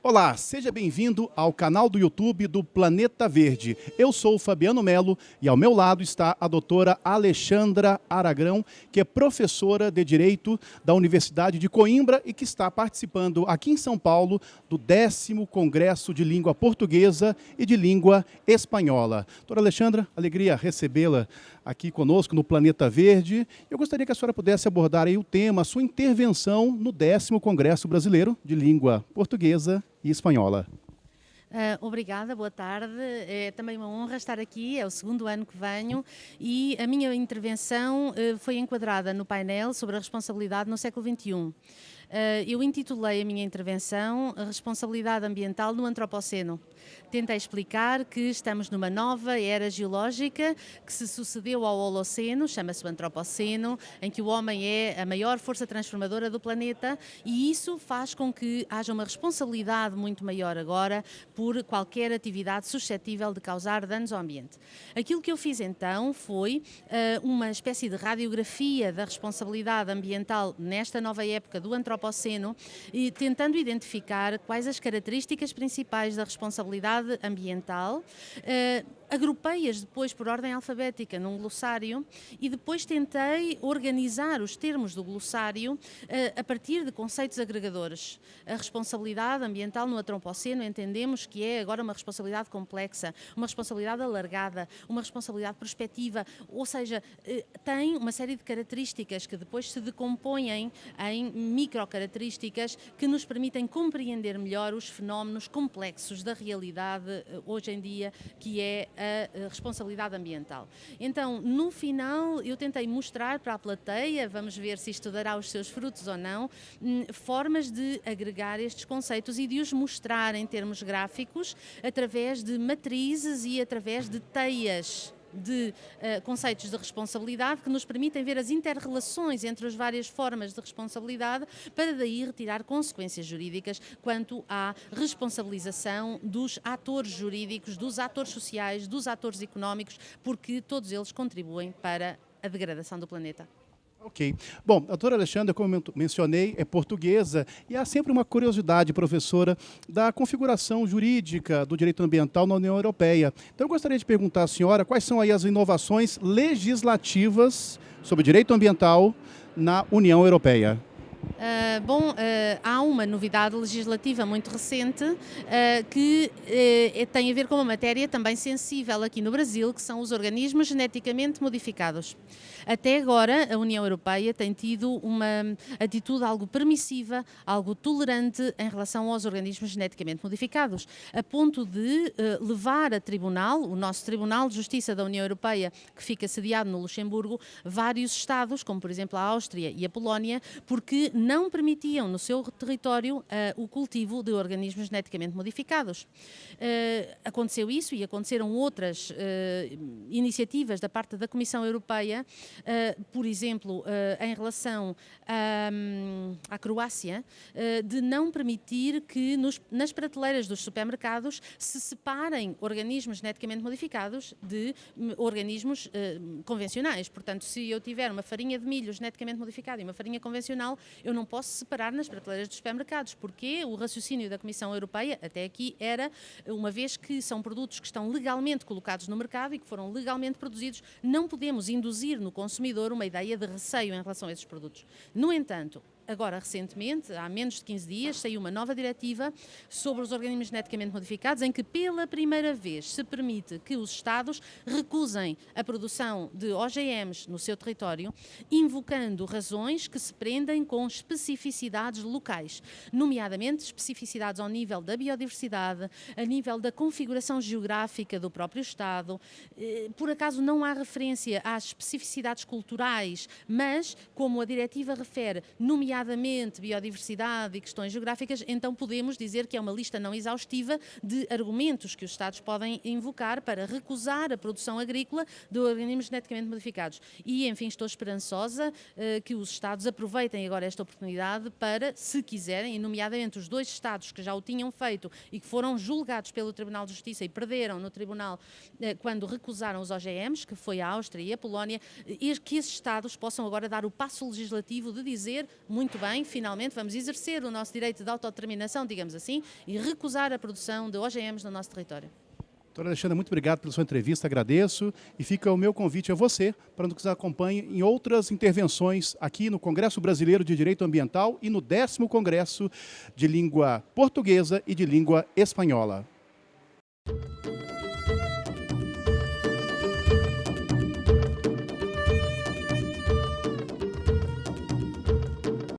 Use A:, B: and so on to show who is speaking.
A: Olá, seja bem-vindo ao canal do YouTube do Planeta Verde. Eu sou o Fabiano Melo e ao meu lado está a doutora Alexandra Aragão, que é professora de Direito da Universidade de Coimbra e que está participando aqui em São Paulo do 10º Congresso de Língua Portuguesa e de Língua Espanhola. Doutora Alexandra, alegria recebê-la aqui conosco no Planeta Verde. Eu gostaria que a senhora pudesse abordar aí o tema, a sua intervenção no 10º Congresso Brasileiro de Língua Portuguesa e Espanhola.
B: Obrigada, boa tarde. É também uma honra estar aqui, é o segundo ano que venho e a minha intervenção foi enquadrada no painel sobre a responsabilidade no século XXI. Eu intitulei a minha intervenção a Responsabilidade Ambiental no Antropoceno. Tentei explicar que estamos numa nova era geológica que se sucedeu ao Holoceno, chama-se o Antropoceno, em que o homem é a maior força transformadora do planeta e isso faz com que haja uma responsabilidade muito maior agora por qualquer atividade suscetível de causar danos ao ambiente. Aquilo que eu fiz então foi uma espécie de radiografia da responsabilidade ambiental nesta nova época do Antropoceno e tentando identificar quais as características principais da responsabilidade ambiental. Agrupei-as depois por ordem alfabética num glossário e depois tentei organizar os termos do glossário a partir de conceitos agregadores. A responsabilidade ambiental no Antropoceno entendemos que é agora uma responsabilidade complexa, uma responsabilidade alargada, uma responsabilidade prospectiva, ou seja, tem uma série de características que depois se decompõem em microcaracterísticas que nos permitem compreender melhor os fenómenos complexos da realidade hoje em dia, que é a responsabilidade ambiental. Então, no final, eu tentei mostrar para a plateia, vamos ver se isto dará os seus frutos ou não, formas de agregar estes conceitos e de os mostrar em termos gráficos através de matrizes e através de teias de conceitos de responsabilidade que nos permitem ver as inter-relações entre as várias formas de responsabilidade para daí retirar consequências jurídicas quanto à responsabilização dos atores jurídicos, dos atores sociais, dos atores económicos, porque todos eles contribuem para a degradação do planeta.
A: Ok. Bom, a doutora Alexandra, como eu mencionei, é portuguesa e há sempre uma curiosidade, professora, da configuração jurídica do direito ambiental na União Europeia. Então, eu gostaria de perguntar à senhora quais são aí as inovações legislativas sobre direito ambiental na União Europeia.
B: Há uma novidade legislativa muito recente que tem a ver com uma matéria também sensível aqui no Brasil, que são os organismos geneticamente modificados. Até agora, a União Europeia tem tido uma atitude algo permissiva, algo tolerante em relação aos organismos geneticamente modificados, a ponto de levar a tribunal, o nosso Tribunal de Justiça da União Europeia, que fica sediado no Luxemburgo, vários Estados, como por exemplo a Áustria e a Polónia, porque não permitiam no seu território o cultivo de organismos geneticamente modificados. Aconteceu isso e aconteceram outras iniciativas da parte da Comissão Europeia, por exemplo, em relação à Croácia, de não permitir que nas prateleiras dos supermercados se separem organismos geneticamente modificados de organismos convencionais. Portanto, se eu tiver uma farinha de milho geneticamente modificada e uma farinha convencional, eu não posso separar nas prateleiras dos supermercados, porque o raciocínio da Comissão Europeia até aqui era, uma vez que são produtos que estão legalmente colocados no mercado e que foram legalmente produzidos, não podemos induzir no consumidor uma ideia de receio em relação a esses produtos. No entanto, agora, recentemente, há menos de 15 dias, saiu uma nova diretiva sobre os organismos geneticamente modificados, em que pela primeira vez se permite que os Estados recusem a produção de OGMs no seu território, invocando razões que se prendem com especificidades locais, nomeadamente especificidades ao nível da biodiversidade, a nível da configuração geográfica do próprio Estado. Por acaso não há referência às especificidades culturais, mas, como a diretiva refere, nomeadamente biodiversidade e questões geográficas, então podemos dizer que é uma lista não exaustiva de argumentos que os Estados podem invocar para recusar a produção agrícola de organismos geneticamente modificados. E, enfim, estou esperançosa que os Estados aproveitem agora esta oportunidade para, se quiserem, e nomeadamente os dois Estados que já o tinham feito e que foram julgados pelo Tribunal de Justiça e perderam no Tribunal quando recusaram os OGMs, que foi a Áustria e a Polónia, e que esses Estados possam agora dar o passo legislativo de dizer muito muito bem, finalmente vamos exercer o nosso direito de autodeterminação, digamos assim, e recusar a produção de OGMs no nosso território.
A: Doutora Alexandra, muito obrigado pela sua entrevista, agradeço. E fica o meu convite a você para nos acompanhe em outras intervenções aqui no Congresso Brasileiro de Direito Ambiental e no 10º Congresso de Língua Portuguesa e de Língua Espanhola.